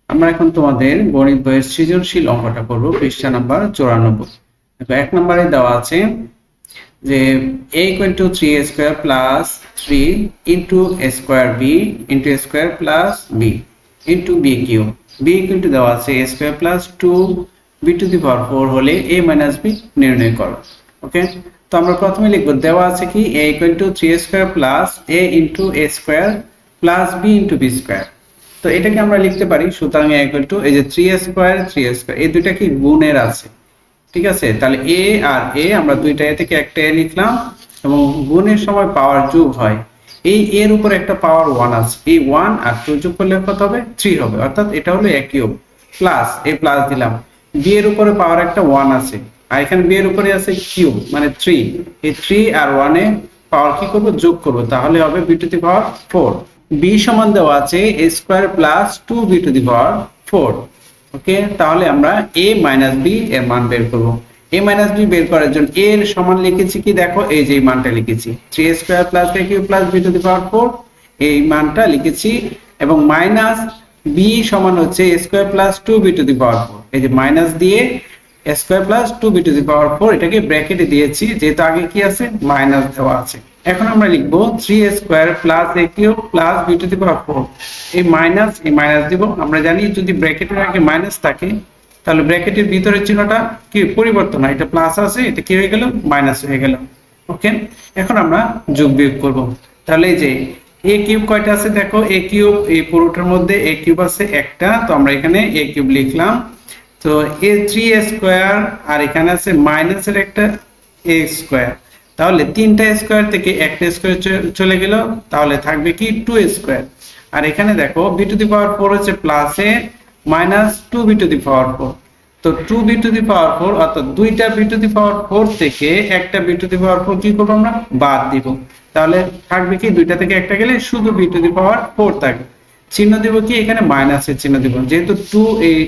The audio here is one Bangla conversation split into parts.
আমরা এখন তোমাদের গণিত বইয়ের সৃজনশীল অঙ্কটা করব পৃষ্ঠা নাম্বার 94। দেখো 1 নম্বরে দেওয়া আছে যে a = 3a² + 3 * a² b * a² + b * b³ b কিন্তু দেওয়া আছে a² + 2b⁴ হলে a - b নির্ণয় করো। ওকে, তো আমরা প্রথমে লিখব দেওয়া আছে কি a = 3a² + a * a² + b * b²। তো এটাকে আমরা লিখতে পারি, সুতরাং a = এই যে 3a² এই দুইটা কি গুণের আছে, ঠিক আছে। তাহলে a আর a আমরা দুইটা এ থেকে একটা a লিখলাম এবং গুণের সময় পাওয়ার যোগ হয়। এই a এর উপর একটা পাওয়ার 1 আছে, এই 1 আর 2 যোগ করলে কত হবে? 3 হবে, অর্থাৎ এটা হলো a³ প্লাস a প্লাস দিলাম, b এর উপরে পাওয়ার একটা 1 আছে আর এখানে b এর উপরে আছে কিউব মানে 3, এই 3 আর 1 এ পাওয়ার কি করব? যোগ করব, তাহলে হবে b⁴। b সমান দেওয়া আছে a² + 2b⁴। ওকে, তাহলে আমরা a - b এর মান বের করব। a - b বের করার জন্য a এর সমান লিখেছি কি দেখো, এই যে মানটা লিখেছি 3a² + a³ + b⁴, এই মানটা লিখেছি এবং মাইনাস b সমান হচ্ছে a² + 2b⁴, এই যে মাইনাস দিয়ে a² + 2b⁴, এটাকে ব্র্যাকেটে দিয়েছি যেহেতু আগে কি আছে মাইনাস দেওয়া আছে। এখন আমরা লিখব 3a² + a³ + b⁴, এই মাইনাস দিব। আমরা জানি যদি ব্র্যাকেটের আগে মাইনাস থাকে তাহলে ব্র্যাকেটের ভিতরের চিহ্নটা কি পরিবর্তন হয়, এটা প্লাস আছে, এটা কি হয়ে গেল? মাইনাস হয়ে গেল। ওকে, এখন আমরা যোগ বিয়োগ করব। তাহলে এই যে a³ কয়টা আছে দেখো, a³ এই পুরোটার মধ্যে a³ আছে একটা, তো আমরা এখানে a³ লিখলাম। তো a 3a² আর এখানে আছে মাইনাসের একটা a², তাহলে তিনটা স্কয়ার থেকে একটা স্কয়ার চলে গেল, তাহলে থাকবে কি 2a²। আর এখানে দেখো b⁴ হচ্ছে প্লাসে মাইনাস 2b⁴, তো 2b⁴ অর্থাৎ দুইটা b⁴ থেকে একটা b⁴ কি করব? আমরা বাদ দিব, তাহলে থাকবে কি দুইটা থেকে একটা গেলে শুধু b⁴ থাকবে। চিহ্ন দিব কি এখানে মাইনাসের চিহ্ন দিব, যেহেতু 2 এই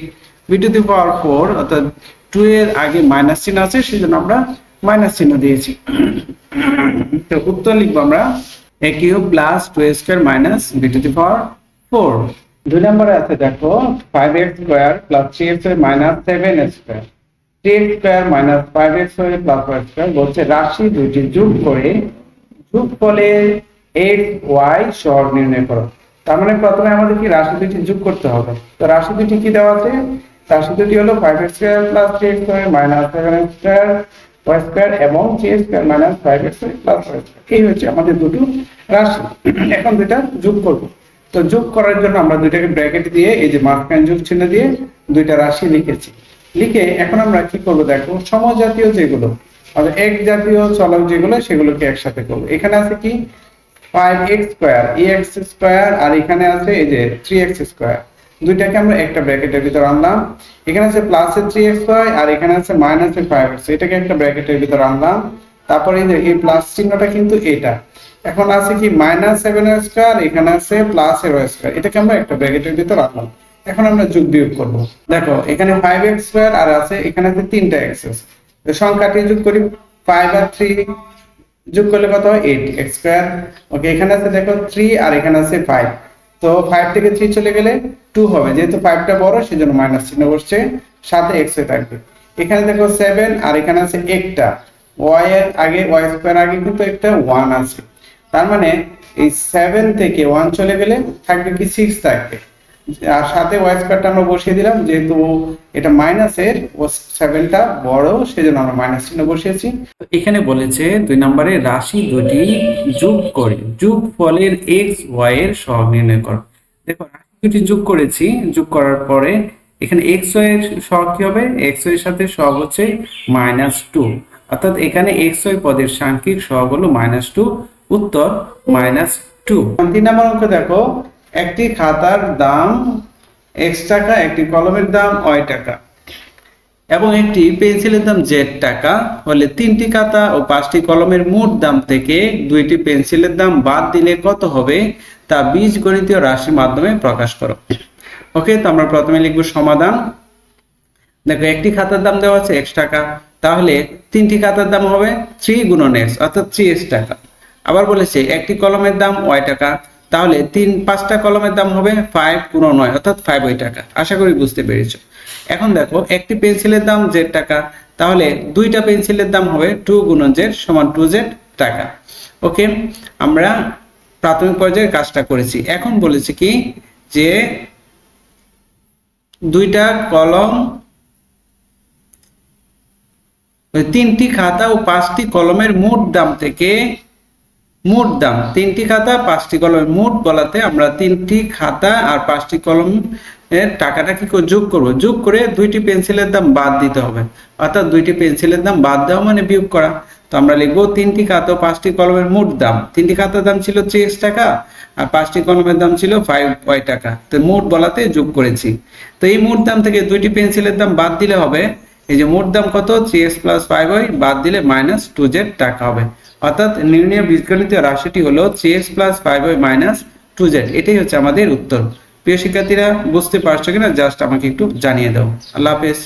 b⁴ অর্থাৎ 2 এর আগে মাইনাস চিহ্ন আছে সেজন্য আমরা মাইনাস চিহ্ন দিয়েছি। তো উত্তর লিখব আমরা a³ + 2a² - b⁴। 2 নম্বরে আছে দেখো 5x² + 3x² - 7x², 3x² - 5x² + y² বলছে রাশি দুইটি যোগ করে যোগফলের x y সহগ নির্ণয় করো। তার মানে প্রথমে আমাদের কি রাশি দুটি যোগ করতে হবে। তো রাশি দুটি কি দেওয়া আছে? রাশি দুটি হলো 5x² + 3x² - 7x² y² এবং 3x² - 5x² + y²। এই হচ্ছে আমাদের দুটো রাশি। এখন দুটো যোগ করব। তো যোগ করার জন্য আমরা দুইটাকে ব্র্যাকেট দিয়ে এই যে মাঝখানে যোগ চিহ্ন দিয়ে দুইটা রাশি লিখেছি। লিখে এখন আমরা কি করব দেখো, সমজাতীয় যেগুলো অর্থাৎ এক জাতীয় চলক যেগুলো সেগুলোকে একসাথে করব। এখানে আছে কি 5x² ax² আর এখানে আছে এই যে 3x², দুইটাকে আমরা একটা ব্র্যাকেটের ভিতর আনলাম। এখানে আছে প্লাসের 3xy আর এখানে আছে মাইনাসের 5x, এটাকে একটা ব্র্যাকেটের ভিতর আনলাম। তারপরে এই প্লাস চিহ্নটা কিন্তু এটা। এখন আছে কি -7y², এখানে আছে প্লাসের y², এটাকে আমরা একটা ব্র্যাকেটের ভিতর আনলাম। এখন আমরা যোগ বিয়োগ করব। দেখো এখানে 5x² আর আছে এখানে আছে 3টা x আছে, তো সংখ্যাটি যোগ করি 5 আর 3 যোগ করলে কত হয়? 8x²। ওকে, এখানে আছে দেখো 3 আর এখানে আছে 5, তো 5 থেকে 3 চলে গেলে 2 হবে, যেহেতু 5টা বড় সেজন্য মাইনাস চিহ্ন বসছে, সাথে x এ থাকবে। এখানে দেখো 7 আর এখানে আছে একটা y এর আগে y² আগে কিন্তু একটা 1 আছে, তার মানে এই 7 থেকে 1 চলে গেলে থাকবে কি 6 থাকবে, আর সাথে y²টা আমরা বসিয়ে দিলাম, যেহেতু এটা মাইনাসের ও 7টা বড় সেজন্য আমরা মাইনাস চিহ্ন বসিয়েছি। তো এখানে বলেছে 2 নম্বরে রাশি দুটি যোগ করে যোগফলের x y এর সহগ নির্ণয় করো। দেখো রাশি দুটি যোগ করেছি, যোগ করার পরে এখানে x y এর সহগ কি হবে? x y এর সাথে সহগ হচ্ছে -2, অর্থাৎ এখানে x y পদের সাংখ্যিক সহগ হলো -2, উত্তর -2। 3 নম্বর অঙ্ক দেখো, একটি খাতার দাম x টাকা, একটি কলমের দাম y টাকা এবং একটি পেন্সিলের দাম z টাকা হলে 3টি খাতা ও 5টি কলমের মোট দাম থেকে 2টি পেন্সিলের দাম বাদ দিলে কত হবে তা বীজগণিতীয় রাশির মাধ্যমে প্রকাশ করো। ওকে, তো আমরা প্রথমে লিখব সমাধান। দেখো একটি খাতার দাম দেওয়া আছে x টাকা, তাহলে 3টি খাতার দাম হবে 3 × x অর্থাৎ 3x টাকা। আবার বলেছে একটি কলমের দাম y টাকা, তাহলে 5টা কলমের দাম হবে 5 গুণ 9 অর্থাৎ 5 টাকা। আশা করি বুঝতে পেরেছো। এখন দেখো একটি পেন্সিলের দাম z টাকা, তাহলে দুইটা পেন্সিলের দাম হবে 2 গুণন z সমান 2z টাকা। ওকে, আমরা প্রাথমিক পর্যায়ে কাজটা করেছি। এখন বলেছি কি যে দুইটা কলম, 3টি খাতা ও 5টি কলমের মোট দাম থেকে, মোট দাম 3টি খাতা 5টি কলমের মোট বলাতে আমরা 3টি খাতা আর 5টি কলমের টাকাটা কি করে যোগ করব, যোগ করে দুইটি পেন্সিলের দাম বাদ দিতে হবে। অর্থাৎ দুইটি পেন্সিলের দাম বাদ দেওয়া মানে বিয়োগ করা। তো আমরা লিখবো 3টি খাতা ও 5টি কলমের মোট দাম, 3টি খাতার দাম ছিল 3x টাকা আর 5টি কলমের দাম ছিল 5y টাকা। তো মোট বলাতে যোগ করেছি। তো এই মোট দাম থেকে দুইটি পেন্সিলের দাম বাদ দিলে হবে, এই যে মোট দাম কত 3x + 5y বাদ দিলে -2z টাকা হবে। অর্থাৎ নির্ণয় বীজগণিতীয় রাশিটি হলো 3x + 5y - 2z। এটাই হচ্ছে আমাদের উত্তর। প্রিয় শিক্ষার্থীরা বুঝতে পারছো কিনা জাস্ট আমাকে একটু জানিয়ে দাও। আল্লাহ হাফেজ।